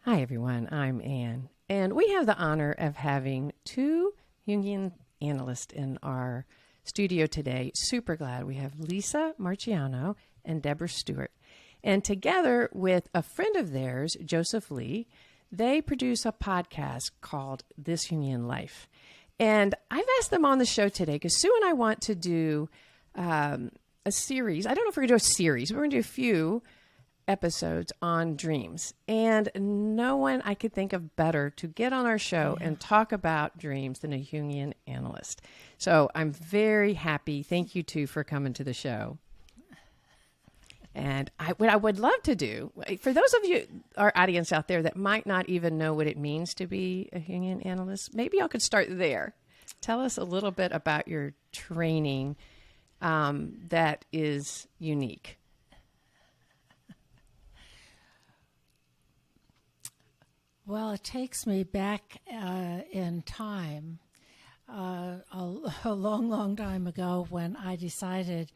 Hi, everyone. I'm Anne, and we have the honor of having two Jungian analysts in our studio today. Super glad we have Lisa Marciano and Deborah Stewart. And together with a friend of theirs, Joseph Lee, they produce a podcast called This Jungian Life. And I've asked them on the show today because Sue and I want to do a series. I don't know if we're going to do a series. We're going to do a few episodes on dreams. And no one I could think of better to get on our show and talk about dreams than a Jungian analyst. So I'm very happy. Thank you two for coming to the show. And what I would love to do, for those of you, our audience out there that might not even know what it means to be a Jungian analyst, maybe I could start there. Tell us a little bit about your training that is unique. Well, it takes me back in time, a long, long time ago when I decided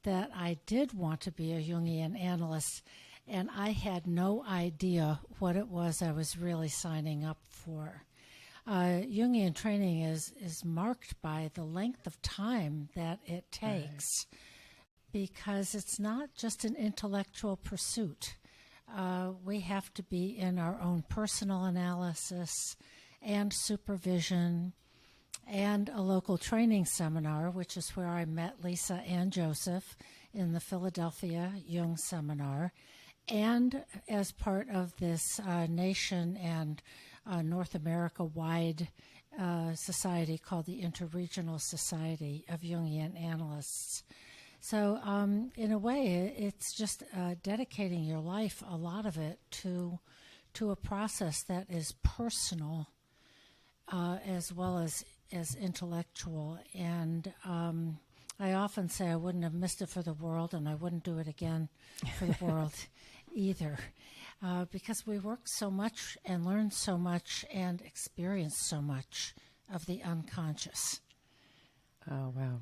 that I did want to be a Jungian analyst, and I had no idea what it was I was really signing up for. Jungian training is marked by the length of time that it takes, because it's not just an intellectual pursuit. We have to be in our own personal analysis and supervision and a local training seminar, which is where I met Lisa and Joseph in the Philadelphia Jung Seminar, and as part of this nation and North America-wide society called the Interregional Society of Jungian Analysts. So in a way, it's just dedicating your life, a lot of it, to a process that is personal as well as intellectual. And I often say I wouldn't have missed it for the world, and I wouldn't do it again for the world either, because we work so much and learn so much and experience so much of the unconscious. Oh, wow.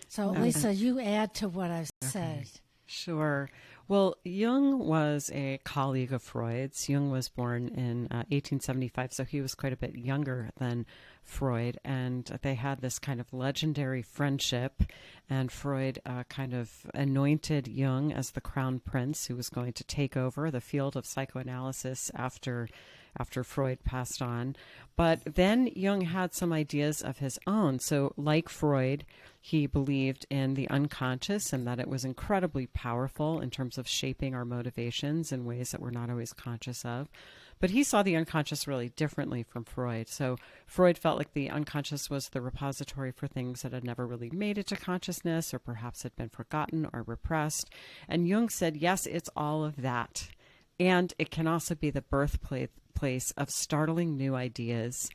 So, Lisa, you add to what I've said. Sure. Well, Jung was a colleague of Freud's. Jung was born in 1875, so he was quite a bit younger than Freud, and they had this kind of legendary friendship, and Freud kind of anointed Jung as the crown prince who was going to take over the field of psychoanalysis after Freud passed on. But then Jung had some ideas of his own. So like Freud, he believed in the unconscious and that it was incredibly powerful in terms of shaping our motivations in ways that we're not always conscious of. But he saw the unconscious really differently from Freud. So Freud felt like the unconscious was the repository for things that had never really made it to consciousness or perhaps had been forgotten or repressed. And Jung said, yes, it's all of that. And it can also be the birthplace of startling new ideas.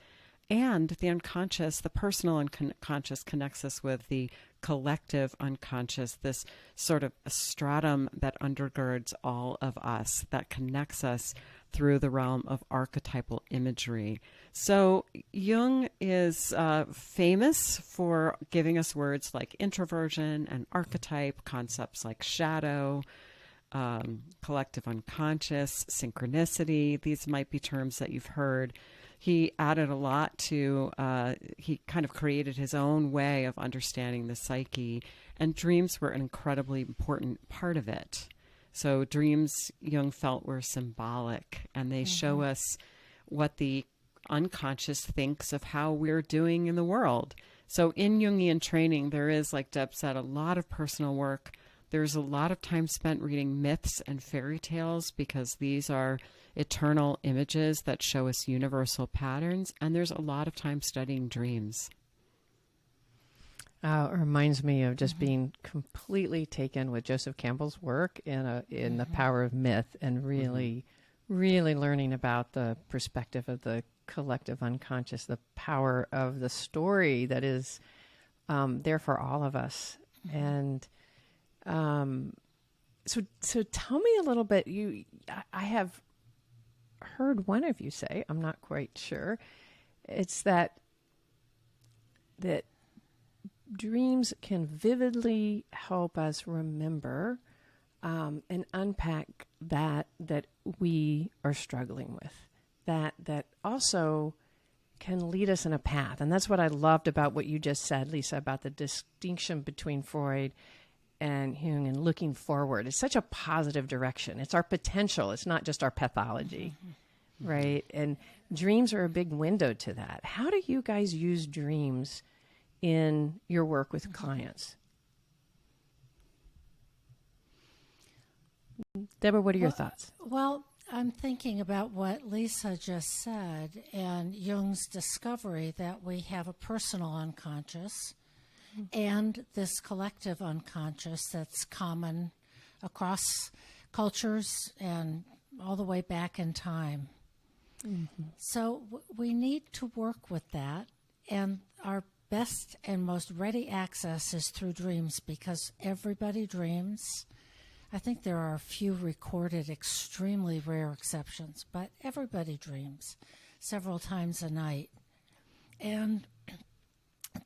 And the unconscious, the personal unconscious, connects us with the collective unconscious, this sort of stratum that undergirds all of us, that connects us through the realm of archetypal imagery. So Jung is famous for giving us words like introversion and archetype, concepts like shadow, collective unconscious, synchronicity. These might be terms that you've heard. He added a lot to, he kind of created his own way of understanding the psyche, and dreams were an incredibly important part of it. So dreams, Jung felt, were symbolic, and they show us what the unconscious thinks of how we're doing in the world. So in Jungian training, there is, like Deb said, a lot of personal work. There's a lot of time spent reading myths and fairy tales because these are eternal images that show us universal patterns, and there's a lot of time studying dreams. It reminds me of just being completely taken with Joseph Campbell's work in The Power of Myth, and really learning about the perspective of the collective unconscious, the power of the story that is there for all of us. And so tell me a little bit. I have heard one of you say, I'm not quite sure, it's that dreams can vividly help us remember and unpack that we are struggling with, that also can lead us in a path. And that's what I loved about what you just said, Lisa, about the distinction between Freud and Jung and looking forward. It's such a positive direction. It's our potential. It's not just our pathology, right? And dreams are a big window to that. How do you guys use dreams in your work with clients? Deborah, what are your thoughts? Well, I'm thinking about what Lisa just said and Jung's discovery that we have a personal unconscious and this collective unconscious that's common across cultures and all the way back in time. So we need to work with that, and our best and most ready access is through dreams, because everybody dreams. I think there are a few recorded, extremely rare exceptions, but everybody dreams several times a night. And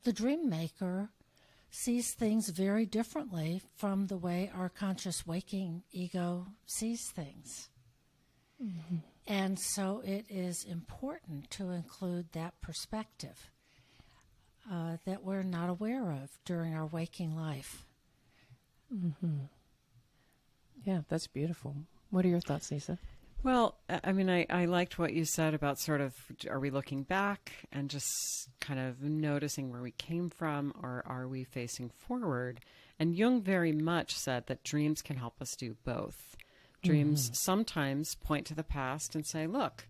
the dream maker sees things very differently from the way our conscious waking ego sees things. And so it is important to include that perspective that we're not aware of during our waking life. Yeah, that's beautiful. What are your thoughts, Lisa? Well, I mean, I liked what you said about sort of, are we looking back and just kind of noticing where we came from, or are we facing forward? And Jung very much said that dreams can help us do both. Dreams sometimes point to the past and say, look,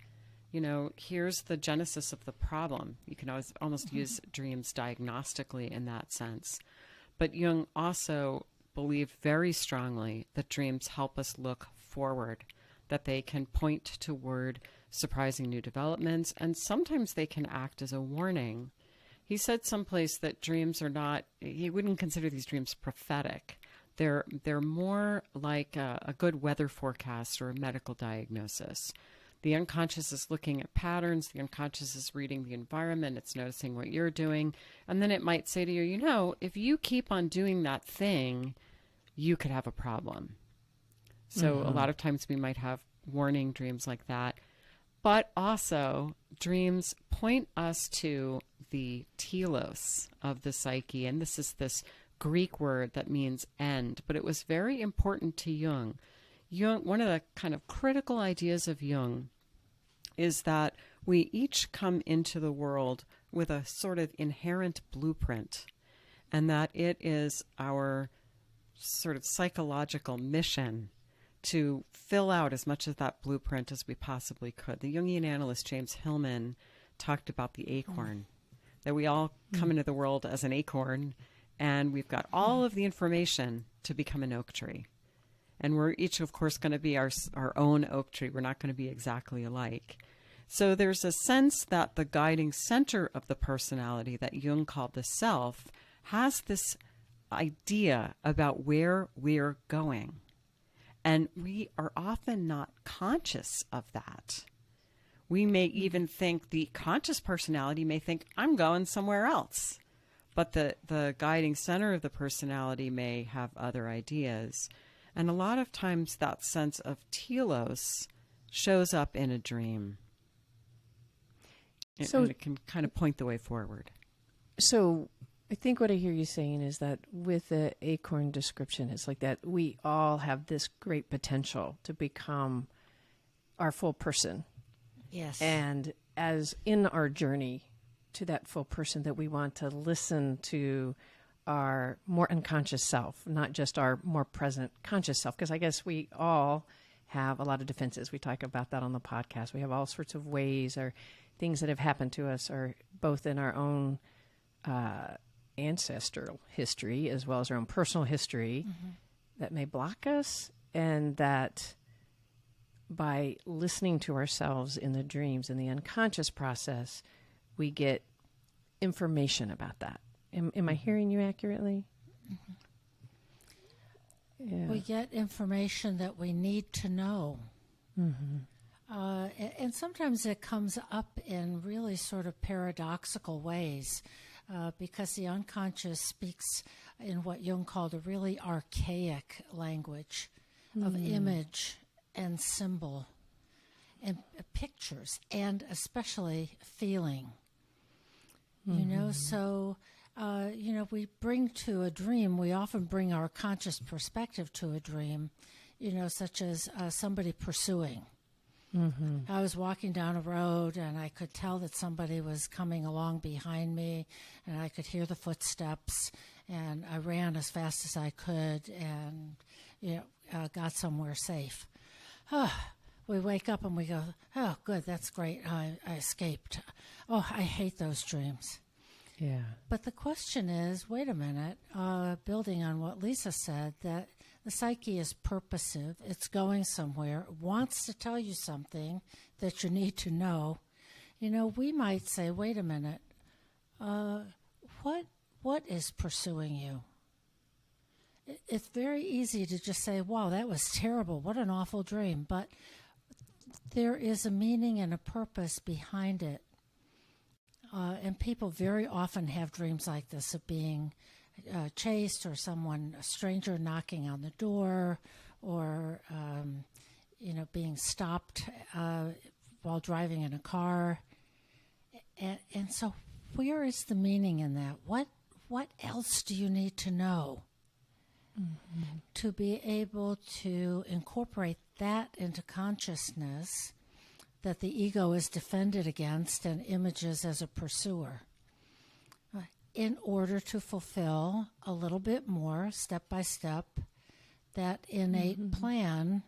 you know, here's the genesis of the problem. You can almost use dreams diagnostically in that sense. But Jung also believed very strongly that dreams help us look forward, that they can point toward surprising new developments, and sometimes they can act as a warning. He said someplace that dreams are not, he wouldn't consider these dreams prophetic. They're more like a good weather forecast or a medical diagnosis. The unconscious is looking at patterns. The unconscious is reading the environment. It's noticing what you're doing. And then it might say to you, you know, if you keep on doing that thing, you could have a problem. So a lot of times we might have warning dreams like that. But also, dreams point us to the telos of the psyche. And this is this Greek word that means end. But it was very important to Jung. One of the kind of critical ideas of Jung is that we each come into the world with a sort of inherent blueprint, and that it is our sort of psychological mission to fill out as much of that blueprint as we possibly could. The Jungian analyst James Hillman talked about the acorn, that we all come into the world as an acorn, and we've got all of the information to become an oak tree. And we're each, of course, going to be our own oak tree. We're not going to be exactly alike. So there's a sense that the guiding center of the personality that Jung called the self has this idea about where we're going. And we are often not conscious of that. We may even think, the conscious personality may think, I'm going somewhere else. But the guiding center of the personality may have other ideas. And a lot of times that sense of telos shows up in a dream. So and it can kind of point the way forward. So I think what I hear you saying is that with the acorn description, it's like that we all have this great potential to become our full person. Yes. And as in our journey to that full person, that we want to listen to our more unconscious self, not just our more present conscious self. Because I guess we all have a lot of defenses. We talk about that on the podcast. We have all sorts of ways or things that have happened to us, or both in our own ancestral history as well as our own personal history that may block us, and that by listening to ourselves in the dreams, in the unconscious process, we get information about that. Am I hearing you accurately? Yeah. We get information that we need to know. And sometimes it comes up in really sort of paradoxical ways, because the unconscious speaks in what Jung called a really archaic language. of image and symbol and pictures, and especially feeling. So we bring to a dream, we often bring our conscious perspective to a dream, such as somebody pursuing. I was walking down a road and I could tell that somebody was coming along behind me, and I could hear the footsteps, and I ran as fast as I could and got somewhere safe. We wake up and we go, oh, good, that's great. I escaped. Oh, I hate those dreams. Yeah. But the question is, wait a minute, building on what Lisa said, that the psyche is purposive. It's going somewhere. It wants to tell you something that you need to know. We might say, wait a minute, what is pursuing you? It's very easy to just say, wow, that was terrible. What an awful dream. But there is a meaning and a purpose behind it. And people very often have dreams like this of being chased, or a stranger knocking on the door, or, being stopped while driving in a car. And so where is the meaning in that? What else do you need to know to be able to incorporate that into consciousness that the ego is defended against and images as a pursuer, in order to fulfill a little bit more, step by step, that innate plan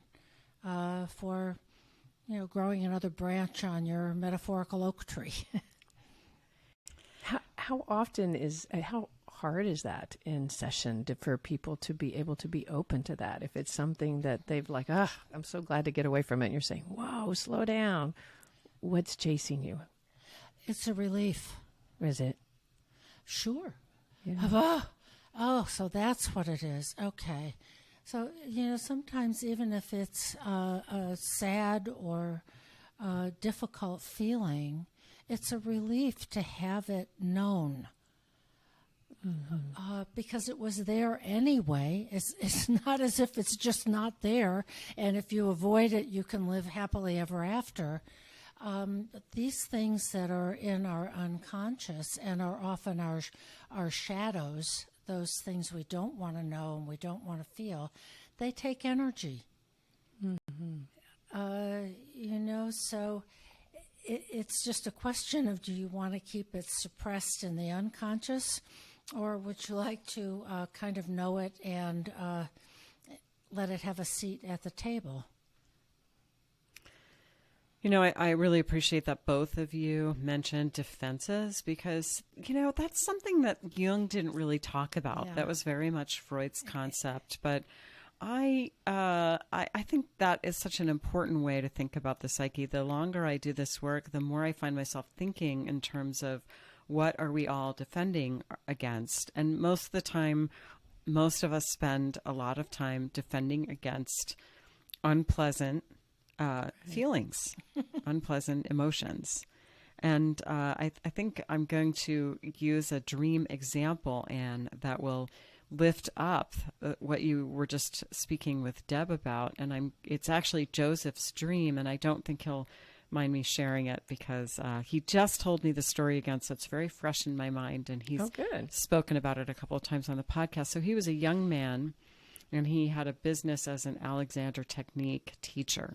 for, growing another branch on your metaphorical oak tree? How hard is that in session for people to be able to be open to that? If it's something that they've I'm so glad to get away from it, and you're saying, whoa, slow down. What's chasing you? It's a relief. Is it? Sure. Yeah. So that's what it is. Okay. So, sometimes even if it's a sad or difficult feeling, it's a relief to have it known. Because it was there anyway. It's not as if it's just not there, and if you avoid it, you can live happily ever after. But these things that are in our unconscious and are often our shadows, those things we don't want to know and we don't want to feel, they take energy. So it's just a question of, do you want to keep it suppressed in the unconscious, or would you like to kind of know it and let it have a seat at the table? I really appreciate that both of you mentioned defenses, because, that's something that Jung didn't really talk about. Yeah. That was very much Freud's concept. But I think that is such an important way to think about the psyche. The longer I do this work, the more I find myself thinking in terms of, what are we all defending against? And most of the time, most of us spend a lot of time defending against unpleasant feelings, unpleasant emotions. And I think I'm going to use a dream example, Anne, that will lift up what you were just speaking with Deb about. And it's actually Joseph's dream, and I don't think he'll mind me sharing it, because he just told me the story again, so it's very fresh in my mind, and he's spoken about it a couple of times on the podcast. So he was a young man, and he had a business as an Alexander Technique teacher.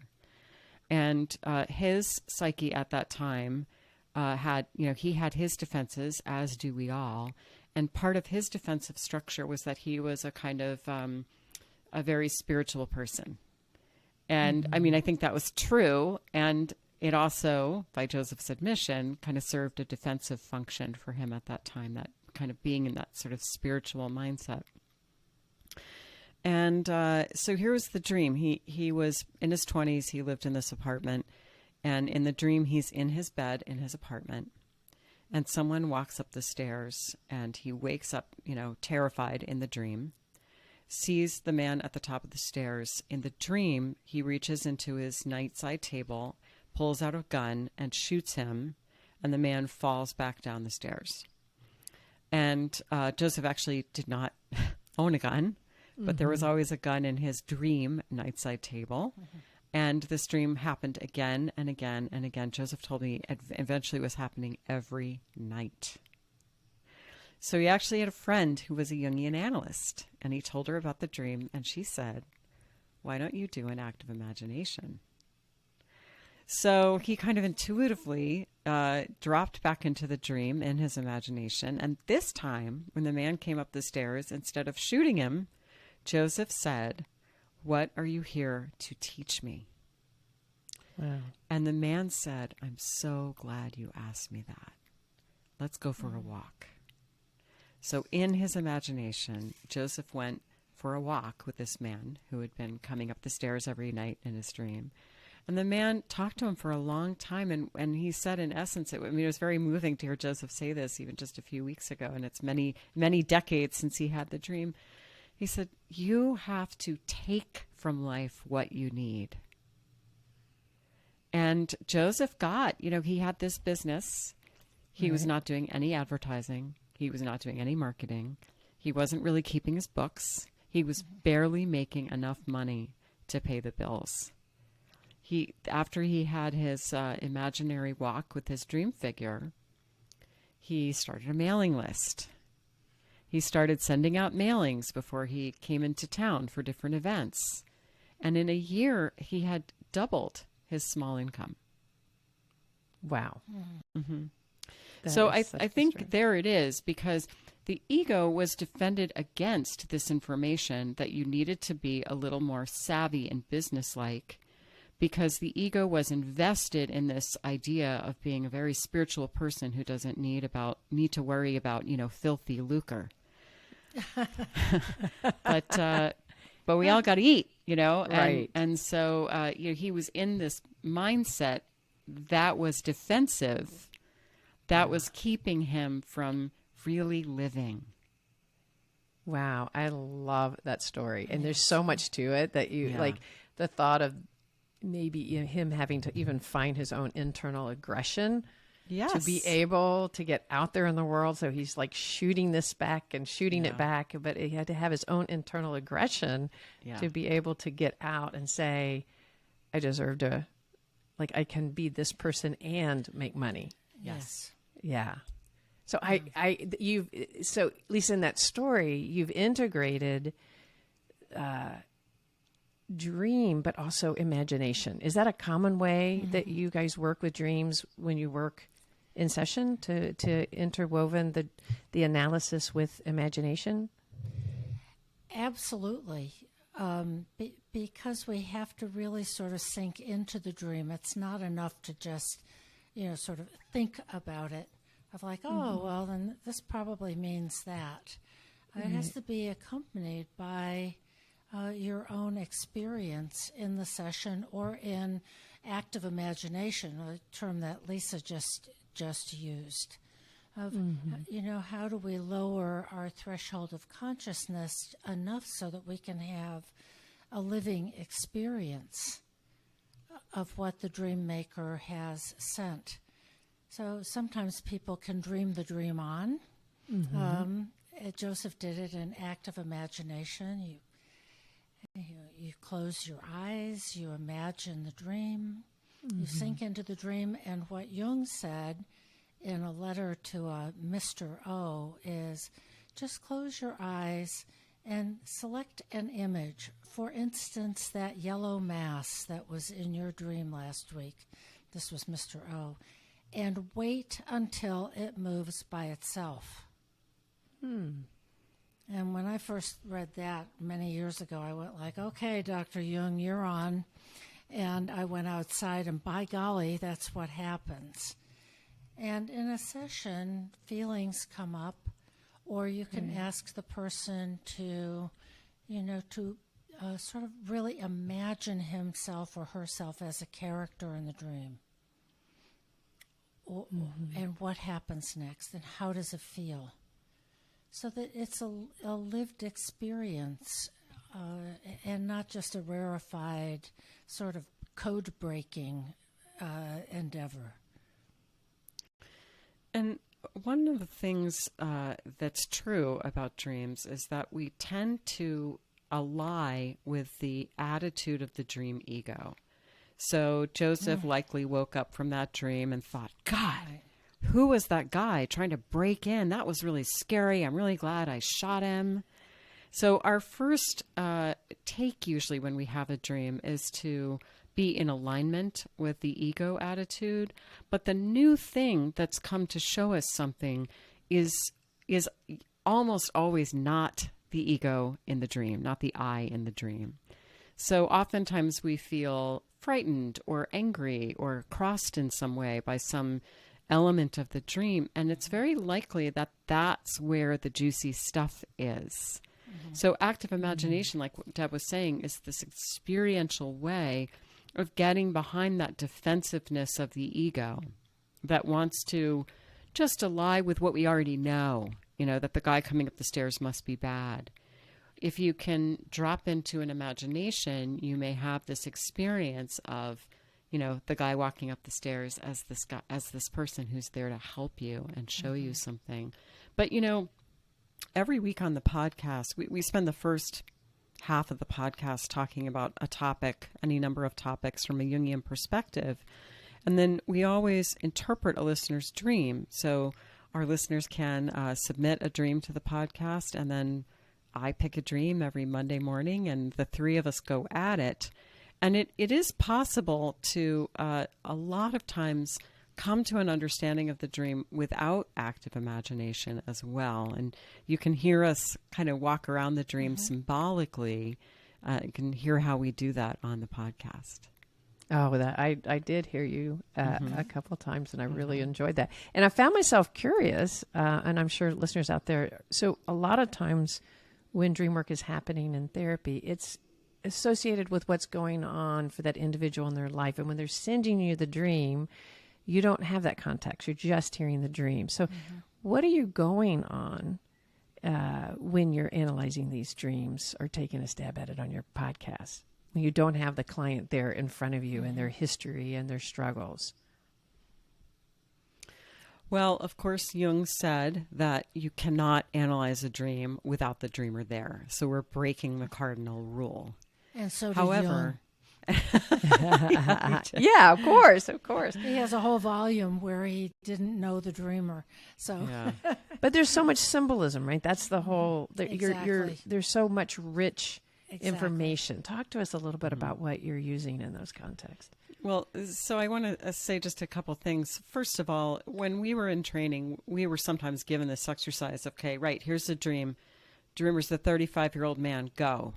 And his psyche at that time he had his defenses, as do we all. And part of his defensive structure was that he was a kind of a very spiritual person. And I think that was true. And it also, by Joseph's admission, kind of served a defensive function for him at that time, that kind of being in that sort of spiritual mindset. And so here was the dream. He was in his 20s. He lived in this apartment. And in the dream, he's in his bed in his apartment. And someone walks up the stairs, and he wakes up, terrified in the dream, sees the man at the top of the stairs. In the dream, he reaches into his nightside table, pulls out a gun, and shoots him, and the man falls back down the stairs. And Joseph actually did not own a gun, but there was always a gun in his dream nightside table. And this dream happened again and again and again. Joseph told me it eventually was happening every night. So he actually had a friend who was a Jungian analyst, and he told her about the dream, and she said, "Why don't you do an active imagination?" So he kind of intuitively dropped back into the dream in his imagination. And this time, when the man came up the stairs, instead of shooting him, Joseph said, "What are you here to teach me?" Wow. And the man said, "I'm so glad you asked me that. Let's go for a walk." So in his imagination, Joseph went for a walk with this man who had been coming up the stairs every night in his dream. And the man talked to him for a long time. And he said, in essence, it was very moving to hear Joseph say this even just a few weeks ago. And it's many, many decades since he had the dream. He said, "You have to take from life what you need." And Joseph he had this business. He was not doing any advertising. He was not doing any marketing. He wasn't really keeping his books. He was barely making enough money to pay the bills. After he had his imaginary walk with his dream figure, he started a mailing list. He started sending out mailings before he came into town for different events. And in a year, he had doubled his small income. Wow. So I think there it is, because the ego was defended against this information that you needed to be a little more savvy and businesslike, because the ego was invested in this idea of being a very spiritual person who doesn't need to worry about, filthy lucre. But we all got to eat, Right. And so, he was in this mindset that was defensive, that was keeping him from really living. Wow. I love that story. And there's so much to it that like the thought of maybe him having to even find his own internal aggression to be able to get out there in the world. So he's like shooting this back and shooting it back, but he had to have his own internal aggression to be able to get out and say, I deserve to, I can be this person and make money. Yes. Yeah. So so Lisa, in that story, you've integrated dream, but also imagination. Is that a common way that you guys work with dreams when you work in session to interwoven the analysis with imagination? Absolutely. Because we have to really sort of sink into the dream. It's not enough to just, sort of think about it of like, oh, well, then this probably means that. It has to be accompanied by your own experience in the session or in active imagination, a term that Lisa just used. Of, how do we lower our threshold of consciousness enough so that we can have a living experience of what the dream maker has sent. So sometimes people can dream the dream on. Joseph did it in active imagination. You close your eyes, you imagine the dream, you sink into the dream, and what Jung said in a letter to Mr. O is just close your eyes and select an image. For instance, that yellow mass that was in your dream last week. This was Mr. O. And wait until it moves by itself. And when I first read that many years ago, I went like, okay, Dr. Jung, you're on. And I went outside, and by golly, that's what happens. And in a session, feelings come up, or you can ask the person to, sort of really imagine himself or herself as a character in the dream. And what happens next, and how does it feel? So that it's a lived experience and not just a rarefied sort of code-breaking endeavor. And one of the things that's true about dreams is that we tend to ally with the attitude of the dream ego. So Joseph likely woke up from that dream and thought, God, who was that guy trying to break in? That was really scary. I'm really glad I shot him. So our first take usually when we have a dream is to be in alignment with the ego attitude. But the new thing that's come to show us something is almost always not the ego in the dream, not the I in the dream. So oftentimes we feel frightened or angry or crossed in some way by some element of the dream. And it's very likely that that's where the juicy stuff is. So active imagination, like what Deb was saying, is this experiential way of getting behind that defensiveness of the ego that wants to just ally with what we already know, that the guy coming up the stairs must be bad. If you can drop into an imagination, you may have this experience of, the guy walking up the stairs as this person who's there to help you and show you something. But, every week on the podcast, we spend the first half of the podcast talking about a topic, any number of topics from a Jungian perspective. And then we always interpret a listener's dream. So our listeners can submit a dream to the podcast, and then I pick a dream every Monday morning, and the three of us go at it. And it is possible to, a lot of times, come to an understanding of the dream without active imagination as well. And you can hear us kind of walk around the dream symbolically. You can hear how we do that on the podcast. Oh, I did hear you a couple of times, and I really enjoyed that. And I found myself curious, and I'm sure listeners out there. So a lot of times when dream work is happening in therapy, it's associated with what's going on for that individual in their life. And when they're sending you the dream, you don't have that context. You're just hearing the dream. So what are you going on when you're analyzing these dreams or taking a stab at it on your podcast? When you don't have the client there in front of you and their history and their struggles? Well, of course, Jung said that you cannot analyze a dream without the dreamer there. So we're breaking the cardinal rule. And so did However, Yeah, of course. He has a whole volume where he didn't know the dreamer. So, but there's so much symbolism, right? That's the whole. Exactly. There's so much rich information. Talk to us a little bit about what you're using in those contexts. Well, so I want to say just a couple things. First of all, when we were in training, we were sometimes given this exercise. Okay, right, here's the dream. Dreamer's the 35-year-old man. Go.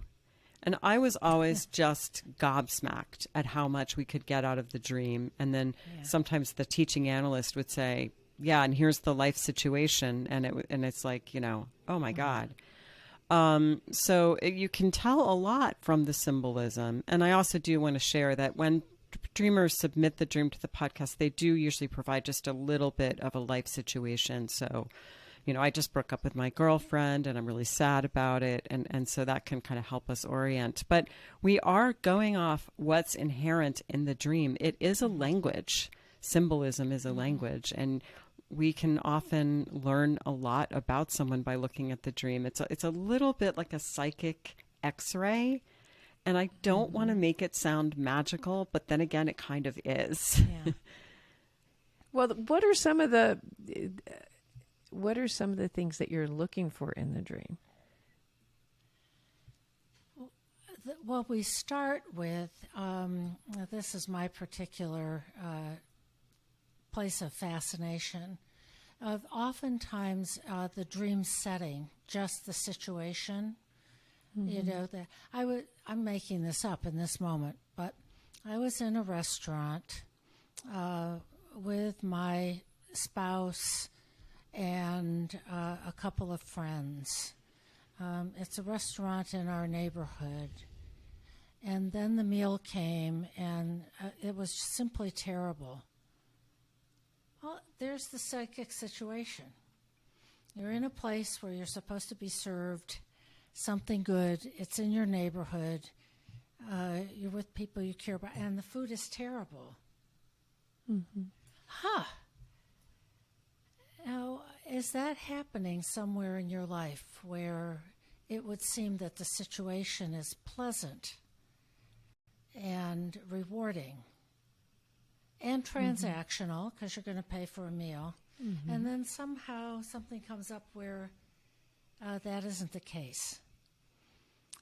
And I was always just gobsmacked at how much we could get out of the dream. And then sometimes the teaching analyst would say, yeah, and here's the life situation. And it's like, oh my God. So you can tell a lot from the symbolism. And I also do want to share that when dreamers submit the dream to the podcast, they do usually provide just a little bit of a life situation. So, I just broke up with my girlfriend and I'm really sad about it. And so that can kind of help us orient. But we are going off what's inherent in the dream. It is a language. Symbolism is a language. And we can often learn a lot about someone by looking at the dream. It's a little bit like a psychic X-ray. And I don't want to make it sound magical, but then again, it kind of is. Yeah. Well, what are some of the things that you're looking for in the dream? Well, we start with, this is my particular place of fascination, of oftentimes the dream setting, just the situation. I'm making this up in this moment, but I was in a restaurant with my spouse and a couple of friends. It's a restaurant in our neighborhood. And then the meal came, and it was simply terrible. Well, there's the psychic situation. You're in a place where you're supposed to be served something good. It's in your neighborhood. You're with people you care about, and the food is terrible. Now, is that happening somewhere in your life where it would seem that the situation is pleasant and rewarding and transactional because you're going to pay for a meal. And then somehow something comes up where that isn't the case.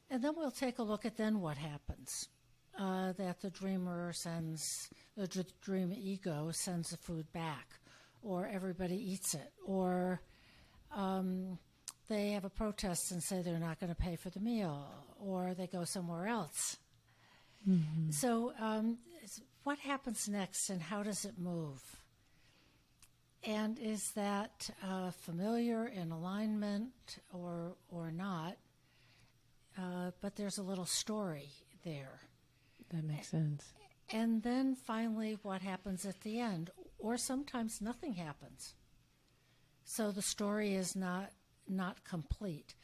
And then we'll take a look at then what happens. That the dreamer sends, the dream ego sends the food back, or everybody eats it, or they have a protest and say they're not going to pay for the meal, or they go somewhere else. So what happens next and how does it move? And is that familiar, in alignment, or not? But there's a little story there. That makes sense. And then finally what happens at the end, or sometimes nothing happens. So the story is not complete.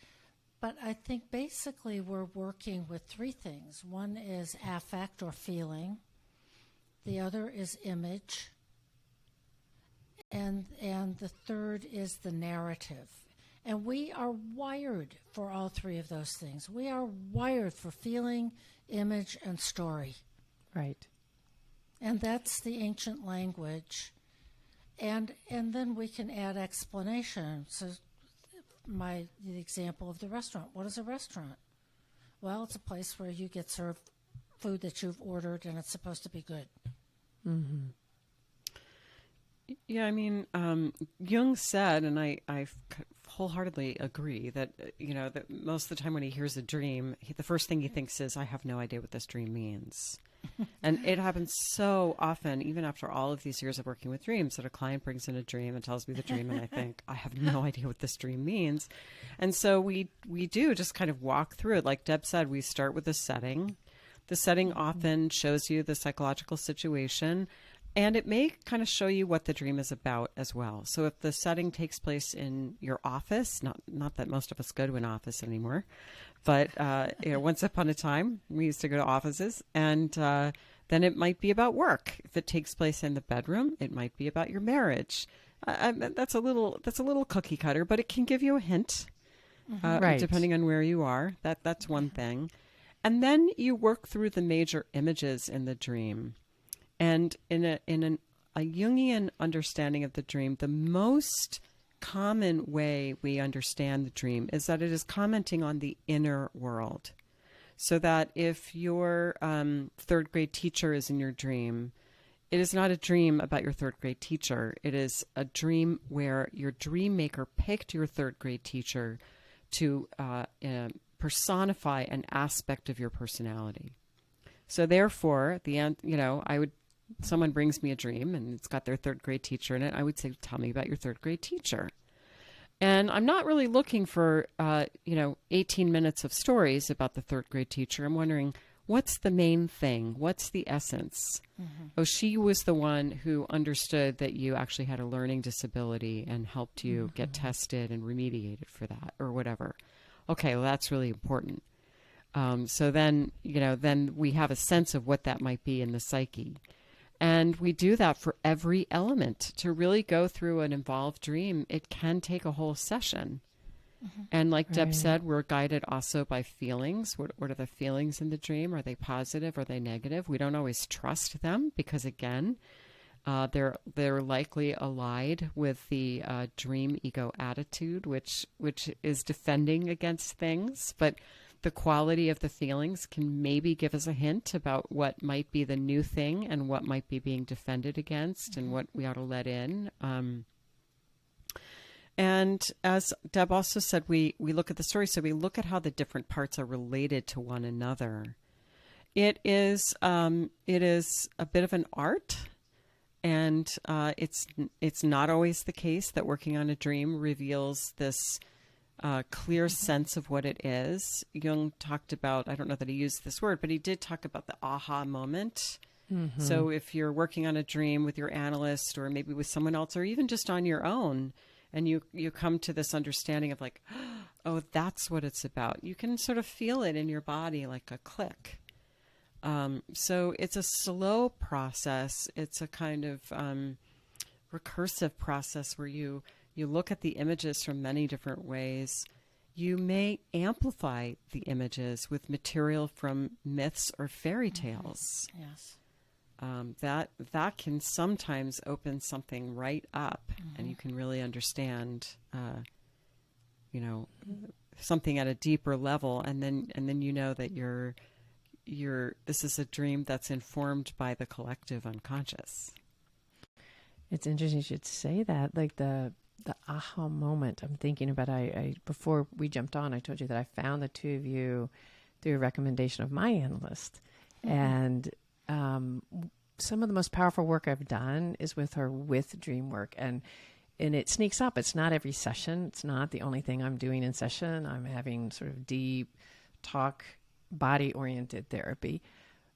But I think basically we're working with three things. One is affect or feeling. The other is image. And the third is the narrative. And we are wired for all three of those things. We are wired for feeling, image, and story. Right. And that's the ancient language. And then we can add explanation. So the example of the restaurant. What is a restaurant? Well, it's a place where you get served food that you've ordered and it's supposed to be good. Yeah, I mean, Jung said, and I wholeheartedly agree, that, that most of the time when he hears a dream, the first thing he thinks is, I have no idea what this dream means. And it happens so often, even after all of these years of working with dreams, that a client brings in a dream and tells me the dream, and I think, I have no idea what this dream means. And so we do just kind of walk through it. Like Deb said, we start with the setting. The setting often shows you the psychological situation, and it may kind of show you what the dream is about as well. So if the setting takes place in your office, not that most of us go to an office anymore, but once upon a time we used to go to offices, and then it might be about work. If it takes place in the bedroom, it might be about your marriage. That's a little cookie cutter, but it can give you a hint, Right. depending on where you are. That's one thing. And then you work through the major images in the dream. And in a Jungian understanding of the dream, the most common way we understand the dream is that it is commenting on the inner world. So that if your third grade teacher is in your dream, it is not a dream about your third grade teacher. It is a dream where your dream maker picked your third grade teacher to personify an aspect of your personality. So therefore, someone brings me a dream and it's got their third grade teacher in it. I would say, tell me about your third grade teacher. And I'm not really looking for, 18 minutes of stories about the third grade teacher. I'm wondering, what's the main thing? What's the essence? Oh, she was the one who understood that you actually had a learning disability and helped you get tested and remediated for that or whatever. Okay, well, that's really important. So then we have a sense of what that might be in the psyche. And we do that for every element. To really go through an involved dream, it can take a whole session. And like Deb said, we're guided also by feelings. What are the feelings in the dream? Are they positive? Are they negative? We don't always trust them because, again, they're likely allied with the dream ego attitude, which is defending against things. But the quality of the feelings can maybe give us a hint about what might be the new thing and what might be being defended against and what we ought to let in. And as Deb also said, we look at the story, so we look at how the different parts are related to one another. It is a bit of an art, and it's not always the case that working on a dream reveals this clear sense of what it is. Jung talked about, I don't know that he used this word, but he did talk about the aha moment. So if you're working on a dream with your analyst or maybe with someone else or even just on your own, and you come to this understanding of like, oh, that's what it's about. You can sort of feel it in your body like a click. So it's a slow process. It's a kind of recursive process where you look at the images from many different ways you may amplify the images with material from myths or fairy tales. Yes. That can sometimes open something right up, and you can really understand, something at a deeper level, and then you know that this is a dream that's informed by the collective unconscious. It's interesting you should say that, like the aha moment. I'm thinking about, I before we jumped on, I told you that I found the two of you through a recommendation of my analyst. And some of the most powerful work I've done is with her with dream work. And it sneaks up. It's not every session. It's not the only thing I'm doing in session. I'm having sort of deep talk, body-oriented therapy.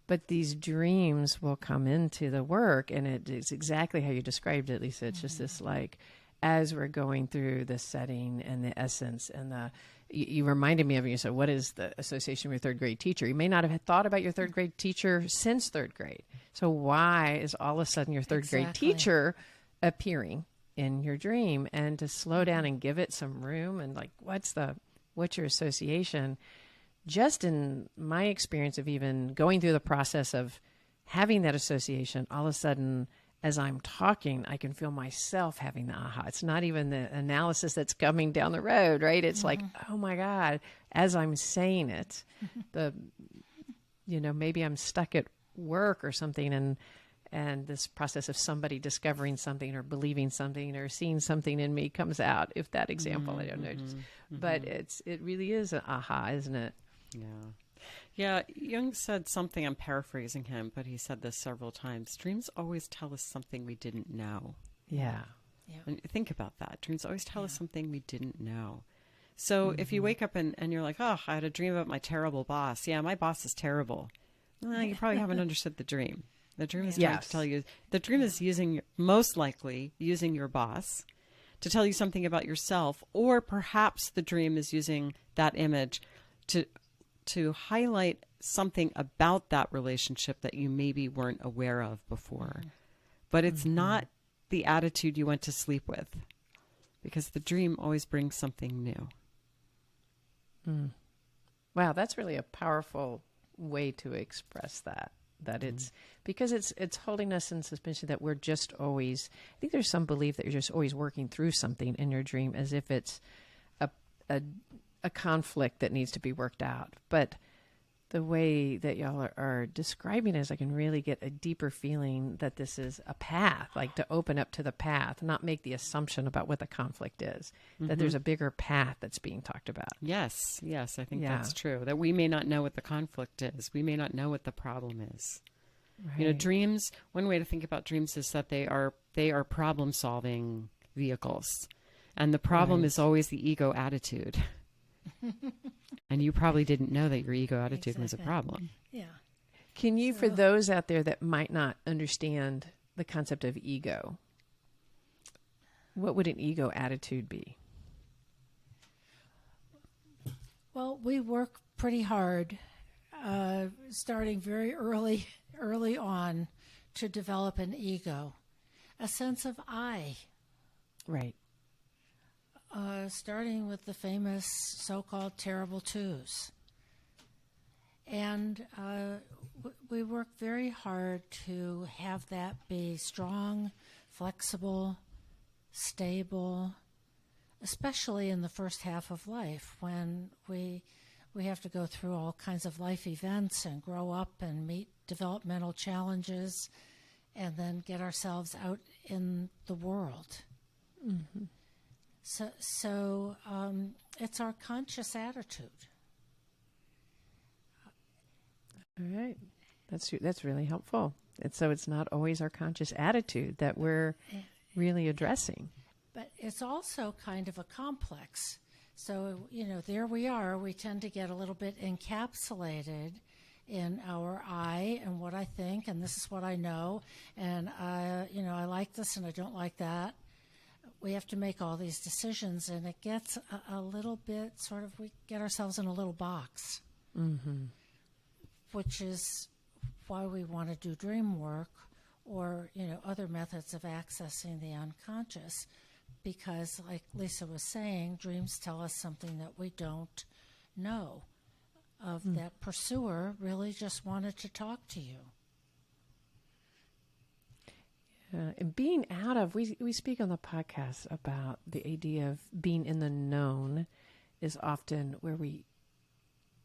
But these dreams will come into the work, and it is exactly how you described it, Lisa. It's just this, like, as we're going through the setting and the essence and you reminded me of it. You said, what is the association with your third grade teacher? You may not have thought about your third grade teacher since third grade. So why is all of a sudden your third grade teacher appearing in your dream? And to slow down and give it some room, and like, what's your association? Just in my experience of even going through the process of having that association, all of a sudden, as I'm talking, I can feel myself having the aha. It's not even the analysis that's coming down the road, right? It's like, oh my God, as I'm saying it, maybe I'm stuck at work or something, and this process of somebody discovering something or believing something or seeing something in me comes out. If that example, I don't know, but it really is an aha, isn't it? Yeah. Yeah, Jung said something, I'm paraphrasing him, but he said this several times. Dreams always tell us something we didn't know. Yeah. And think about that. Dreams always tell us something we didn't know. So if you wake up and you're like, oh, I had a dream about my terrible boss. Yeah, my boss is terrible. Well, you probably haven't understood the dream. The dream is trying to tell you. The dream is most likely using your boss to tell you something about yourself, or perhaps the dream is using that image to highlight something about that relationship that you maybe weren't aware of before. But it's not the attitude you went to sleep with, because the dream always brings something new. Wow, that's really a powerful way to express that. That it's because it's holding us in suspension, that we're just always, I think there's some belief that you're just always working through something in your dream as if it's a conflict that needs to be worked out. But the way that y'all are describing it is, I can really get a deeper feeling that this is a path, like to open up to the path, not make the assumption about what the conflict is, that there's a bigger path that's being talked about. Yes, I think that's true. That we may not know what the conflict is. We may not know what the problem is. Right. Dreams, one way to think about dreams is that they are problem-solving vehicles. And the problem is always the ego attitude. And you probably didn't know that your ego attitude was a problem. Yeah. Can you, for those out there that might not understand the concept of ego, what would an ego attitude be? Well, we work pretty hard, starting very early on, to develop an ego, a sense of I. Right. Starting with the famous so-called terrible twos. And we work very hard to have that be strong, flexible, stable, especially in the first half of life, when we have to go through all kinds of life events and grow up and meet developmental challenges and then get ourselves out in the world. Mm-hmm. So it's our conscious attitude. All right. That's really helpful. So it's not always our conscious attitude that we're really addressing. But it's also kind of a complex. So, there we are. We tend to get a little bit encapsulated in our I and what I think, and this is what I know, and I like this and I don't like that. We have to make all these decisions, and it gets a little bit we get ourselves in a little box, which is why we want to do dream work or, other methods of accessing the unconscious, because, like Lisa was saying, dreams tell us something that we don't know. That pursuer really just wanted to talk to you. And being out of, we speak on the podcast about the idea of being in the known is often where we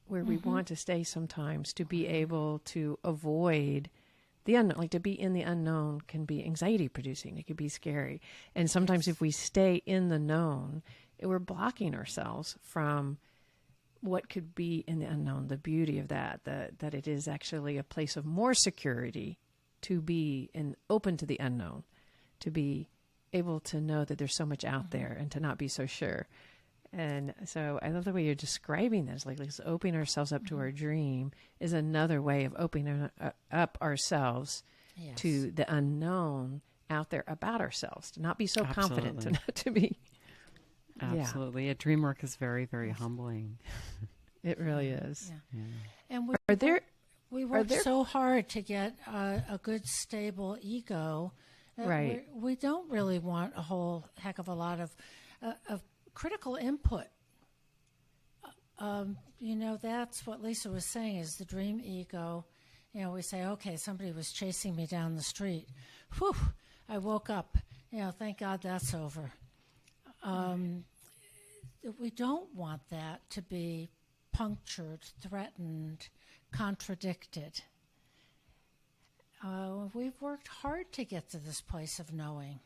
want to stay sometimes, to be able to avoid the unknown. Like, to be in the unknown can be anxiety producing. It can be scary. And sometimes if we stay in the known, we're blocking ourselves from what could be in the unknown, the beauty of that it is actually a place of more security to be open to the unknown, to be able to know that there's so much out there and to not be so sure. And so I love the way you're describing this, like opening ourselves up to our dream is another way of opening up ourselves to the unknown out there about ourselves, to not be so confident, to not to be. Absolutely. A dream work is very, very humbling. It really is. Yeah. And we work so hard to get a good, stable ego. Right. We don't really want a whole heck of a lot of critical input. That's what Lisa was saying is the dream ego. We say, okay, somebody was chasing me down the street. Whew, I woke up. Thank God that's over. We don't want that to be punctured, threatened, contradicted. We've worked hard to get to this place of knowing.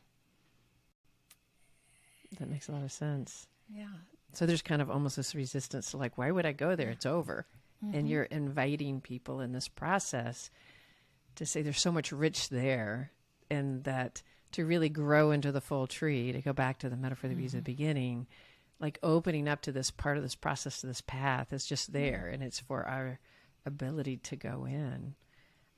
That makes a lot of sense. Yeah. So there's kind of almost this resistance to, like, why would I go there? It's over. And you're inviting people in this process to say there's so much rich there, and that to really grow into the full tree, to go back to the metaphor that we used at the beginning, like opening up to this part of this process, to this path is just there, and it's for our ability to go in.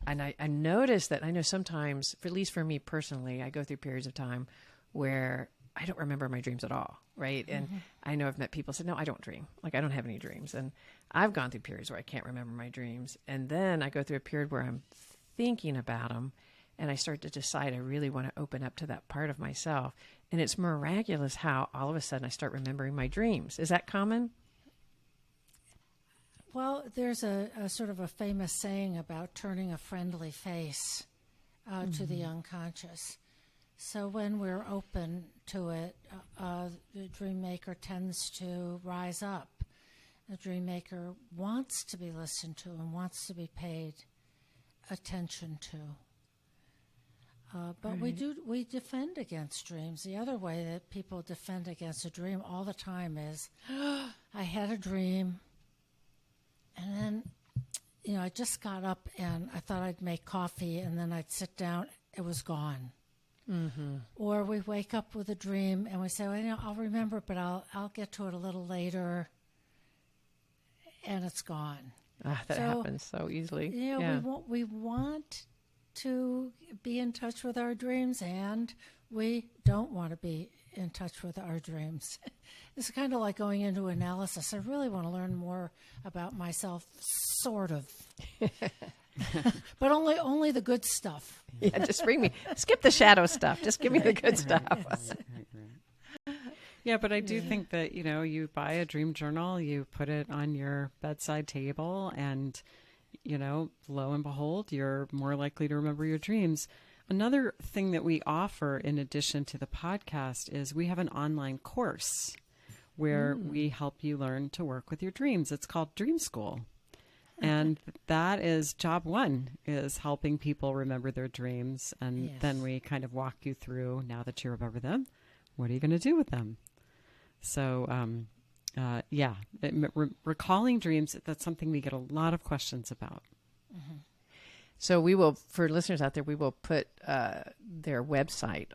And I noticed that, I know sometimes, at least for me personally, I go through periods of time where I don't remember my dreams at all, right? And I know I've met people who said, no, I don't dream. Like, I don't have any dreams. And I've gone through periods where I can't remember my dreams. And then I go through a period where I'm thinking about them, and I start to decide I really want to open up to that part of myself. And it's miraculous how all of a sudden I start remembering my dreams. Is that common? Well, there's a sort of a famous saying about turning a friendly face to the unconscious. So when we're open to it, the dream maker tends to rise up. The dream maker wants to be listened to and wants to be paid attention to. But we defend against dreams. The other way that people defend against a dream all the time is, I had a dream, and then, I just got up and I thought I'd make coffee, and then I'd sit down, it was gone. Or we wake up with a dream and we say, well, I'll remember, but I'll get to it a little later, and it's gone. That happens so easily. We want to be in touch with our dreams, and we don't want to be in touch with our dreams. It's kind of like going into analysis. I really want to learn more about myself, sort of. But only the good stuff. Yeah, just skip the shadow stuff. Just give me the good stuff. Right. Yeah, but I do think that, you buy a dream journal, you put it on your bedside table, and, lo and behold, you're more likely to remember your dreams. Another thing that we offer in addition to the podcast is we have an online course where we help you learn to work with your dreams. It's called Dream School. And that is job one, is helping people remember their dreams. And then we kind of walk you through, now that you remember them, what are you going to do with them? So, recalling dreams, that's something we get a lot of questions about. So we will, for listeners out there, we will put their website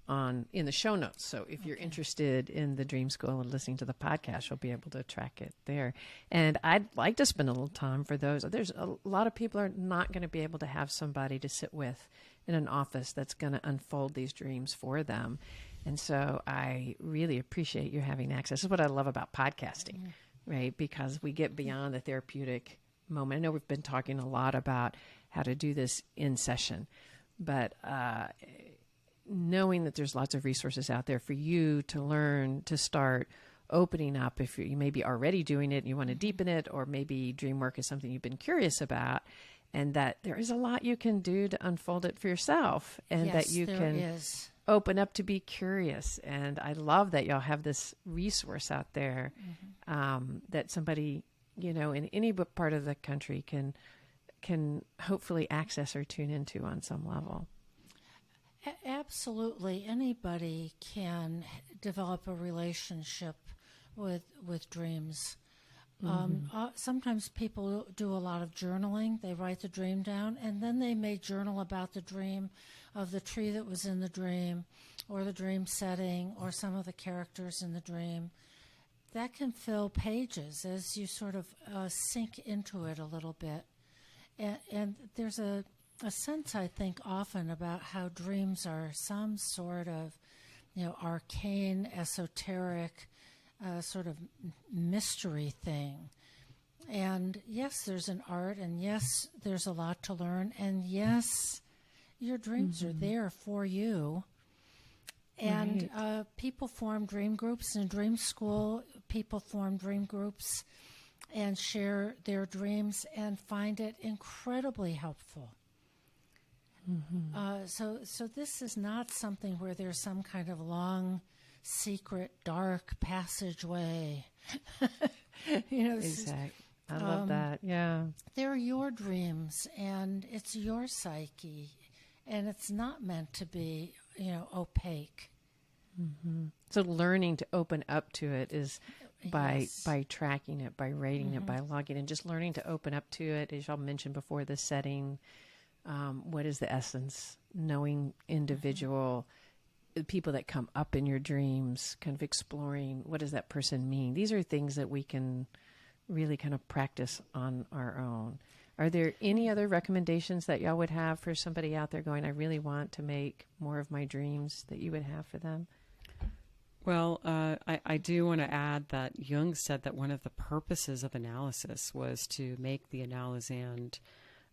in the show notes. So if you're interested in the Dream School and listening to the podcast, you'll be able to track it there. And I'd like to spend a little time for those. There's a lot of people are not going to be able to have somebody to sit with in an office that's going to unfold these dreams for them. And so I really appreciate you having access. This is what I love about podcasting, right? Because we get beyond the therapeutic moment. I know we've been talking a lot about how to do this in session, but knowing that there's lots of resources out there for you to learn to start opening up if you may be already doing it and you want to deepen it, or maybe dream work is something you've been curious about, and that there is a lot you can do to unfold it for yourself, and Yes, that you there can is. open up to be curious. And I love that y'all have this resource out there that somebody, you know, in any part of the country can hopefully access or tune into on some level. Absolutely. Anybody can develop a relationship with dreams. Sometimes people do a lot of journaling. They write the dream down, and then they may journal about the dream of the tree that was in the dream, or the dream setting, or some of the characters in the dream. That can fill pages as you sort of sink into it a little bit. And there's a sense, I think, often about how dreams are some sort of, you know, arcane, esoteric, sort of mystery thing. And yes, there's an art, and yes, there's a lot to learn, and yes, your dreams are there for you. And people form dream groups in dream school. People form dream groups and share their dreams and find it incredibly helpful. So this is not something where there's some kind of long, secret, dark passageway. You know, Exactly. I love that. Yeah. they're your dreams, and it's your psyche, and it's not meant to be, you know, opaque. So learning to open up to it is by Yes. tracking it, by rating it, by logging, and just learning to open up to it. As y'all mentioned before, the setting, what is the essence, knowing individual people that come up in your dreams, kind of exploring what does that person mean. These are things that we can really kind of practice on our own. Are there any other recommendations that y'all would have for somebody out there going, I really want to make more of my dreams, that you would have for them? Well, I do want to add that Jung said that one of the purposes of analysis was to make the analysand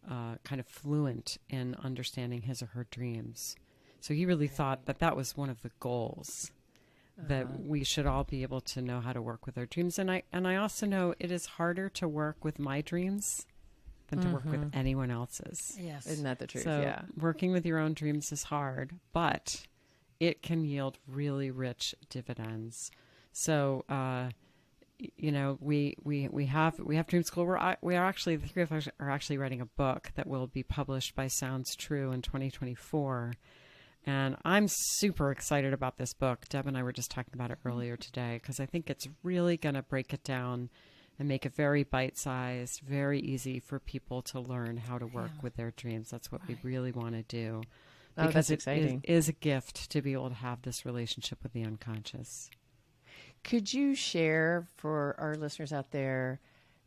kind of fluent in understanding his or her dreams. So he really thought that that was one of the goals, that we should all be able to know how to work with our dreams. And I also know it is harder to work with my dreams than to work with anyone else's. Yes. Isn't that the truth? So Yeah. working with your own dreams is hard, but it can yield really rich dividends. So, you know, we have Dream School. We are actually, the three of us are actually writing a book that will be published by Sounds True in 2024. And I'm super excited about this book. Deb and I were just talking about it earlier today, because I think it's really going to break it down and make it very bite-sized, very easy for people to learn how to work with their dreams. That's what we really want to do. Oh, Because that's exciting. it is a gift to be able to have this relationship with the unconscious. Could you share for our listeners out there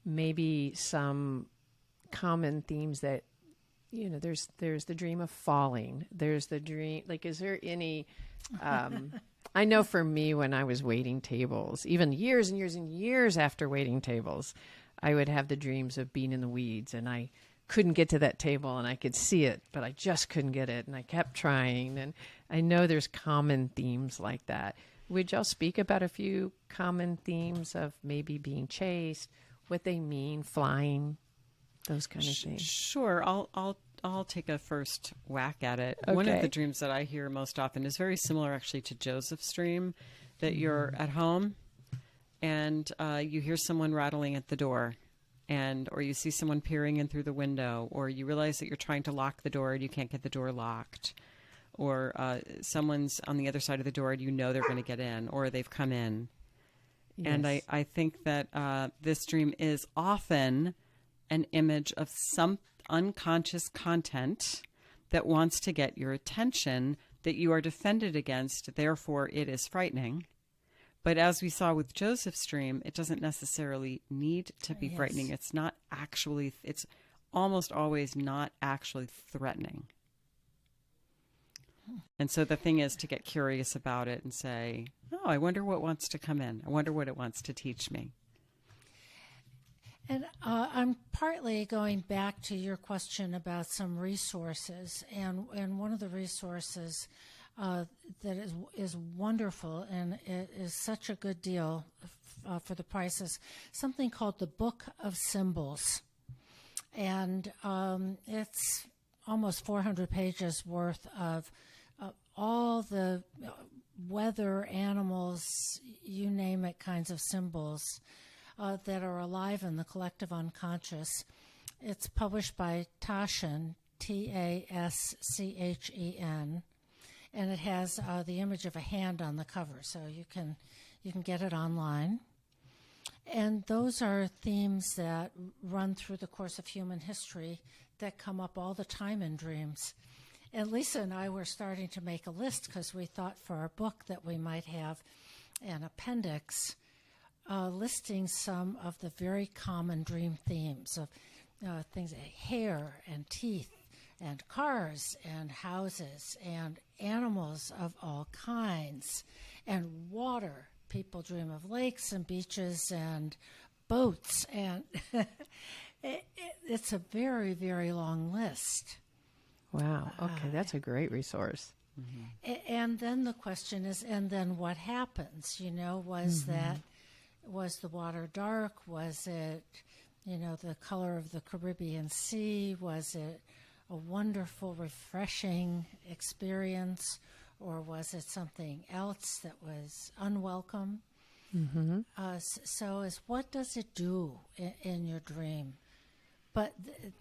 maybe some common themes that, you know, there's the dream of falling. There's the dream, like, is there any, I know for me when I was waiting tables, even years and years and years after waiting tables, I would have the dreams of being in the weeds, and I couldn't get to that table, and I could see it, but I just couldn't get it, and I kept trying. And I know there's common themes like that. Would y'all speak about a few common themes of maybe being chased, what they mean, flying, those kind of things? Sure, I'll take a first whack at it. One of Okay. the dreams that I hear most often is very similar, actually, to Joseph's dream. That you're at home, and you hear someone rattling at the door, or you see someone peering in through the window, or you realize that you're trying to lock the door and you can't get the door locked, or someone's on the other side of the door and you know they're going to get in, or they've come in. And Yes. I think that this dream is often an image of some unconscious content that wants to get your attention, that you are defended against, therefore it is frightening. But as we saw with Joseph's dream, it doesn't necessarily need to be frightening. It's not actually, it's almost always not actually threatening. And so the thing is to get curious about it and say, oh, I wonder what wants to come in. I wonder what it wants to teach me. And I'm partly going back to your question about some resources, and one of the resources that is wonderful, and it is such a good deal for the prices. Something called the Book of Symbols, and it's almost 400 pages worth of all the weather, animals, you name it, kinds of symbols that are alive in the collective unconscious. It's published by Taschen, Taschen, and it has the image of a hand on the cover, so you can get it online. And those are themes that run through the course of human history that come up all the time in dreams. And Lisa and I were starting to make a list because we thought for our book that we might have an appendix listing some of the very common dream themes of things like hair and teeth and cars and houses and animals of all kinds and water. People dream of lakes and beaches and boats, and it's a very, very long list. Wow. Okay, that's a great resource. Mm-hmm. And then the question is, and then what happens? Was the water dark? Was it, the color of the Caribbean Sea? Was it a wonderful, refreshing experience? Or was it something else that was unwelcome? Mm-hmm. So what does it do in your dream? But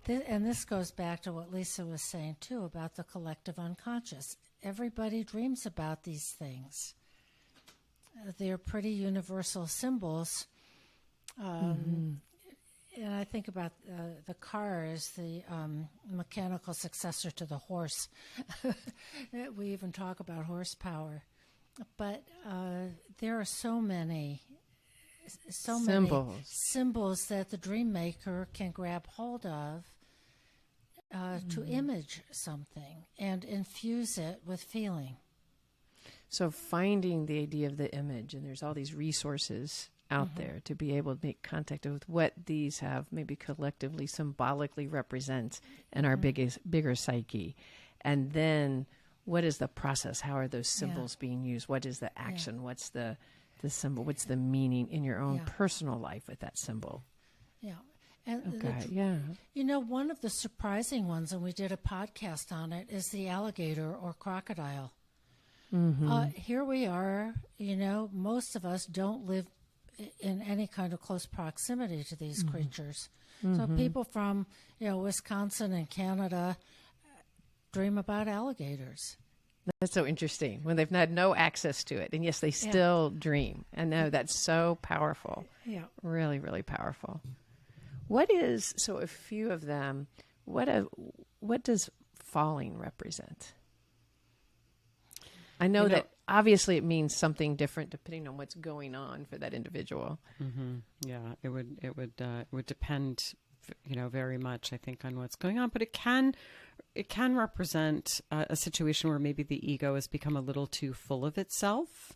and this goes back to what Lisa was saying, too, about the collective unconscious. Everybody dreams about these things. They're pretty universal symbols. And I think about the car as the mechanical successor to the horse. We even talk about horsepower. But there are so many symbols that the dream maker can grab hold of to image something and infuse it with feeling. So finding the idea of the image, and there's all these resources out there to be able to make contact with what these have maybe collectively, symbolically represent in our bigger psyche. And then what is the process? How are those symbols being used? What is the action? What's the symbol? What's the meaning in your own personal life with that symbol? Yeah. And one of the surprising ones, and we did a podcast on it, is the alligator or crocodile. Here we are, most of us don't live in any kind of close proximity to these creatures. So people from, Wisconsin and Canada dream about alligators. That's so interesting when they've had no access to it. And yes, they still dream. And no, that's so powerful. Yeah. Really, really powerful. So a few of them, what does falling represent? I know that obviously it means something different depending on what's going on for that individual. Yeah, it would depend, very much, I think, on what's going on. But it can represent a situation where maybe the ego has become a little too full of itself,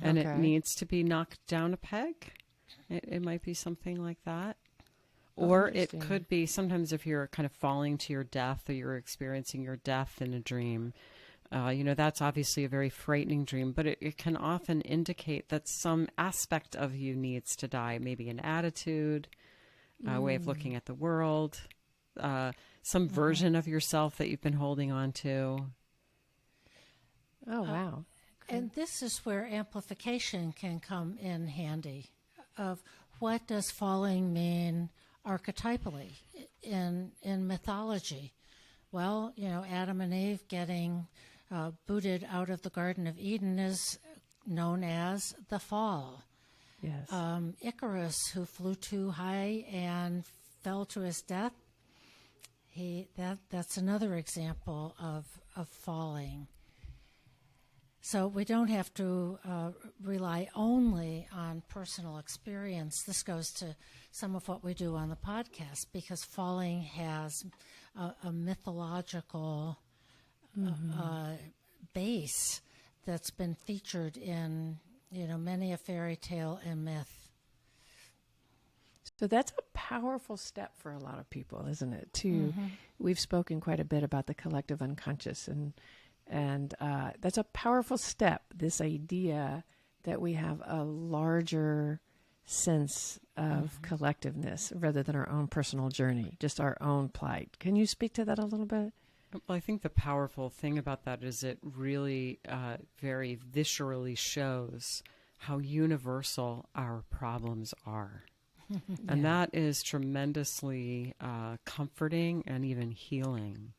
and it needs to be knocked down a peg. It might be something like that. Or it could be sometimes if you're kind of falling to your death or you're experiencing your death in a dream. That's obviously a very frightening dream, but it can often indicate that some aspect of you needs to die, maybe an attitude, a way of looking at the world, some version of yourself that you've been holding on to. Oh, wow. And this is where amplification can come in handy of what does falling mean archetypally in mythology. Well, Adam and Eve getting booted out of the Garden of Eden is known as the fall. Yes. Icarus, who flew too high and fell to his death, that's another example of falling. So we don't have to rely only on personal experience. This goes to some of what we do on the podcast, because falling has a mythological base that's been featured in many a fairy tale and myth. So that's a powerful step for a lot of people, isn't it? We've spoken quite a bit about the collective unconscious, and And that's a powerful step, this idea that we have a larger sense of collectiveness rather than our own personal journey, just our own plight. Can you speak to that a little bit? Well, I think the powerful thing about that is it really very viscerally shows how universal our problems are. And that is tremendously comforting and even healing.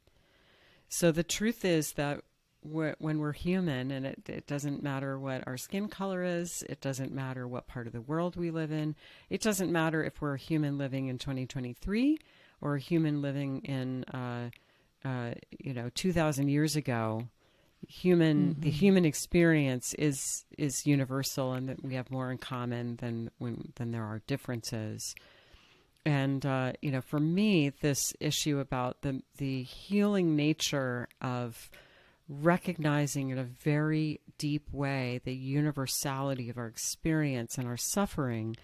So the truth is that when we're human, and it doesn't matter what our skin color is, it doesn't matter what part of the world we live in, it doesn't matter if we're a human living in 2023 or a human living in 2,000 years ago. The human experience is universal, and that we have more in common than there are differences. And for me, this issue about the healing nature of recognizing in a very deep way the universality of our experience and our suffering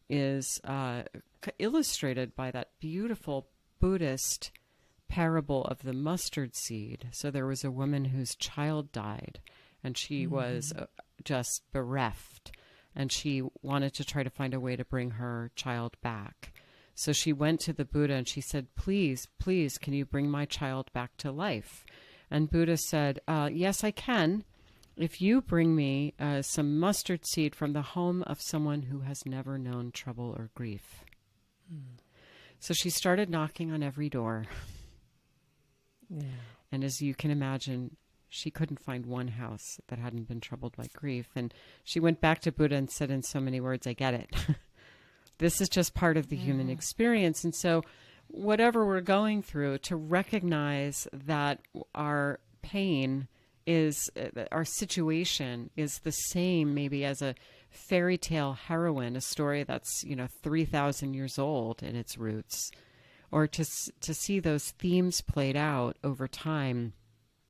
is illustrated by that beautiful Buddhist parable of the mustard seed. So there was a woman whose child died, and she was just bereft, and she wanted to try to find a way to bring her child back. So she went to the Buddha and she said, please, can you bring my child back to life? And Buddha said, yes, I can, if you bring me some mustard seed from the home of someone who has never known trouble or grief. So she started knocking on every door. Yeah. And as you can imagine, she couldn't find one house that hadn't been troubled by grief. And she went back to Buddha and said in so many words, I get it. This is just part of the human experience. And so whatever we're going through, to recognize that our pain is, our situation is the same maybe as a fairy tale heroine, a story that's, 3,000 years old in its roots, or to see those themes played out over time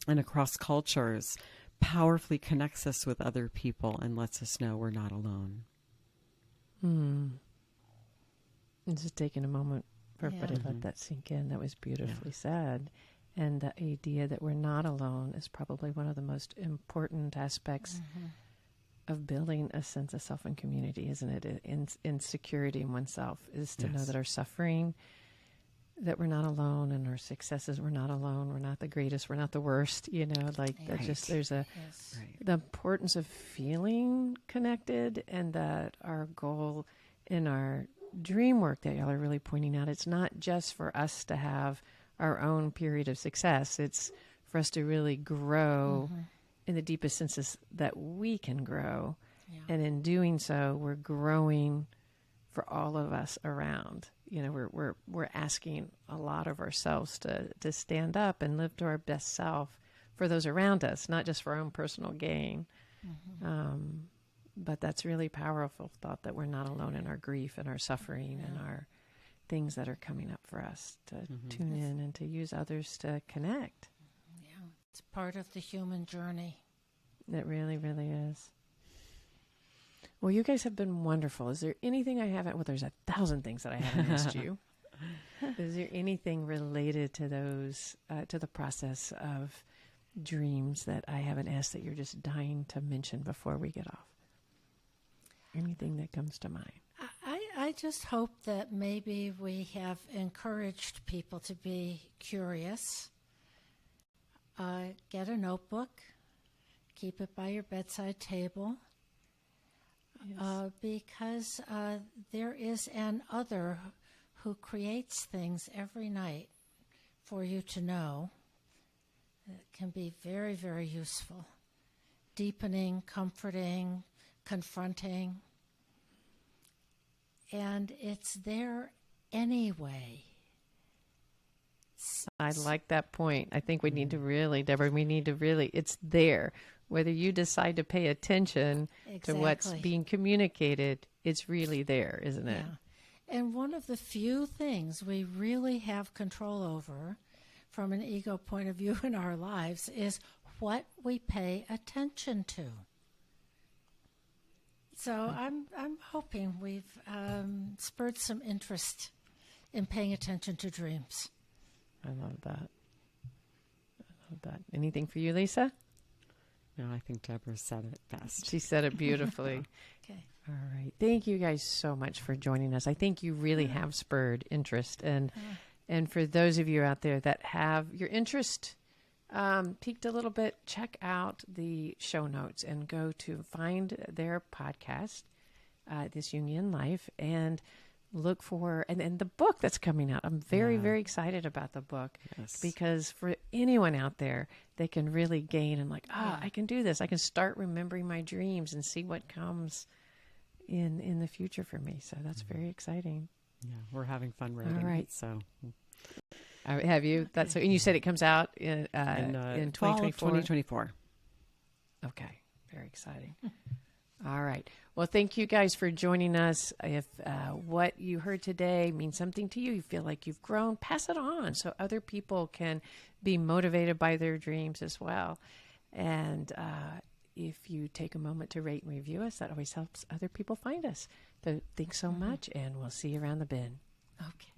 and across cultures powerfully connects us with other people and lets us know we're not alone. And just taking a moment for everybody to let that sink in. That was beautifully said. And the idea that we're not alone is probably one of the most important aspects of building a sense of self and community, isn't it? In security in oneself, is to know that our suffering, that we're not alone, and our successes, we're not alone. We're not the greatest. We're not the worst. That just, there's the importance of feeling connected, and that our goal in our dream work that y'all are really pointing out, it's not just for us to have our own period of success. It's for us to really grow in the deepest senses that we can grow. Yeah. And in doing so, we're growing for all of us around. We're asking a lot of ourselves to stand up and live to our best self for those around us, not just for our own personal gain. But that's really powerful thought, that we're not alone in our grief and our suffering and our things that are coming up for us, to tune in and to use others to connect. Yeah, it's part of the human journey. It really, really is. Well, you guys have been wonderful. Is there anything I haven't, there's 1,000 things that I haven't asked you. Is there anything related to those, to the process of dreams that I haven't asked that you're just dying to mention before we get off? Anything that comes to mind? I just hope that maybe we have encouraged people to be curious. Get a notebook. Keep it by your bedside table. Yes. Because there is an other who creates things every night for you to know. It can be very, very useful. Deepening, comforting, confronting. And it's there anyway. I like that point. I think we need to really, Deborah, it's there. Whether you decide to pay attention to what's being communicated, it's really there, isn't it? Yeah. And one of the few things we really have control over from an ego point of view in our lives is what we pay attention to. So I'm hoping we've spurred some interest in paying attention to dreams. I love that. Anything for you, Lisa? No, I think Deborah said it best. She said it beautifully. Okay. All right. Thank you guys so much for joining us. I think you really have spurred interest. And for those of you out there that have your interest peaked a little bit, check out the show notes and go to find their podcast, This Jungian Life, and look for, and the book that's coming out. I'm very, very excited about the book because for anyone out there, they can really gain and like, I can do this. I can start remembering my dreams and see what comes in the future for me. So that's very exciting. Yeah, we're having fun writing. All right. So have you? Okay. That's so. And you said it comes out in 2024. 2024. Okay, very exciting. All right. Well, thank you guys for joining us. If what you heard today means something to you, you feel like you've grown, pass it on so other people can be motivated by their dreams as well. And if you take a moment to rate and review us, that always helps other people find us. So thanks so much, and we'll see you around the bend. Okay.